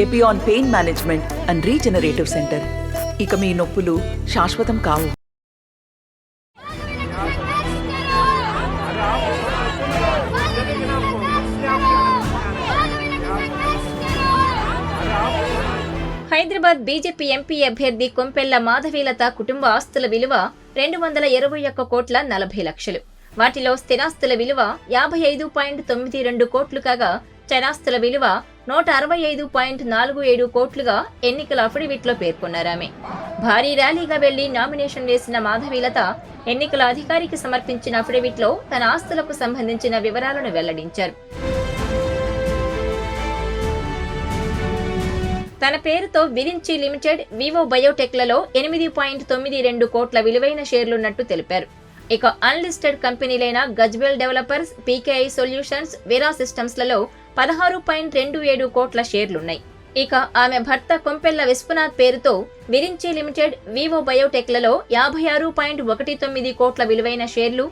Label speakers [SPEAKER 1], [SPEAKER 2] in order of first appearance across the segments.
[SPEAKER 1] Epione pain management and regenerative centre. ఇక మీ నొప్పులు శాశ్వతం కావు.
[SPEAKER 2] హైదరాబాద్ బీజేపీ ఎంపీ అభ్యర్థి కొంపెల్ల మాధవీలత కుటుంబ ఆస్తుల విలువ 221 కోట్ల 40 లక్షలు. వాటిలో స్థిరాస్తుల విలువ 55.92 కోట్లు కాగా చరాస్తుల విలువ 165.47 కోట్లుగా ఎన్నికల అఫిడవిట్లో పేర్కొన్నారామె. భారీ ర్యాలీగా వెళ్లి నామినేషన్ వేసిన మాధవీలత ఎన్నికల అధికారికి సమర్పించిన అఫిడవిట్లో తన ఆస్తులకు సంబంధించిన వివరాలను వెల్లడించారు. తన పేరుతో విరించి లిమిటెడ్, వివో బయోటెక్లలో 8.92 కోట్ల విలువైన షేర్లున్నట్టు తెలిపారు. ఇక అన్లిస్టెడ్ కంపెనీలైన గజ్వెల్ డెవలపర్స్, పీకేఐ సొల్యూషన్స్, వెరా సిస్టమ్స్లలో 16.27 కోట్ల షేర్లున్నాయి. ఇక ఆమె భర్త కొంపెల్ల విశ్వనాథ్ పేరుతో విరించి లిమిటెడ్, వివో బయోటెక్లలో 56.19 కోట్ల విలువైన షేర్లు,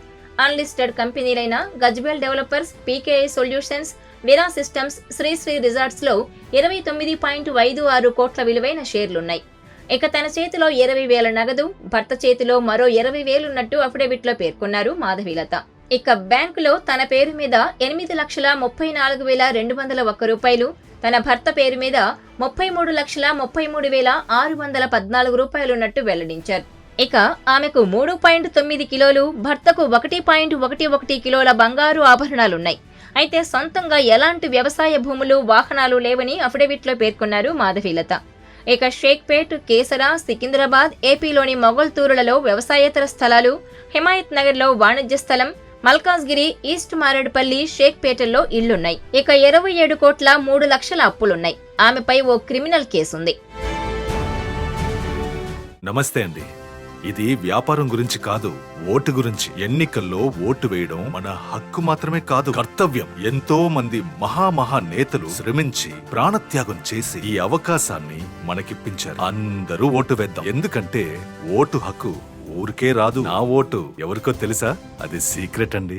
[SPEAKER 2] unlisted కంపెనీలైన Gajwel developers, పీకేఐ solutions, వెరా systems, Sri Sri resorts లో 29.56 కోట్ల విలువైన షేర్లున్నాయి. ఇక తన చేతిలో 20,000 నగదు, భర్త చేతిలో మరో 20,000 ఉన్నట్టు అఫిడవిట్లో పేర్కొన్నారు మాధవీలత. ఇక బ్యాంకులో తన పేరు మీద 8,34,201 రూపాయలు, తన భర్త పేరు మీద 33,33,614 రూపాయలున్నట్టు వెల్లడించారు. ఇక ఆమెకు 3.9 కిలోలు, భర్తకు 1.11 కిలోల బంగారు ఆభరణాలున్నాయి. అయితే సొంతంగా ఎలాంటి వ్యవసాయ భూములు, వాహనాలు లేవని అఫిడవిట్లో పేర్కొన్నారు మాధవీలత. ఇక షేక్పేట్, కేసరా, సికింద్రాబాద్, ఏపీలోని మొగల్తూరులలో వ్యవసాయేతర స్థలాలు, హిమాయత్ నగర్లో వాణిజ్య స్థలం, మల్కాజ్గిరి, ఈస్ట్ మారేడుపల్లి, షేక్పేటల్లో ఇళ్లున్నాయి. ఇక 27 కోట్ల 3 లక్షల అప్పులున్నాయి. ఆమెపై ఓ క్రిమినల్ కేసుంది.
[SPEAKER 3] నమస్తే అండి. ఇది వ్యాపారం గురించి కాదు, ఓటు గురించి. ఎన్నికల్లో ఓటు వేయడం మన హక్కు మాత్రమే కాదు, కర్తవ్యం. ఎంతో మంది మహా నేతలు శ్రమించి ప్రాణత్యాగం చేసి ఈ అవకాశాన్ని మనకిప్పించారు. అందరూ ఓటు వేద్దాం. ఎందుకంటే ఓటు హక్కు ఊరికే రాదు. నా ఓటు ఎవరికో తెలుసా? అది సీక్రెట్ అండి.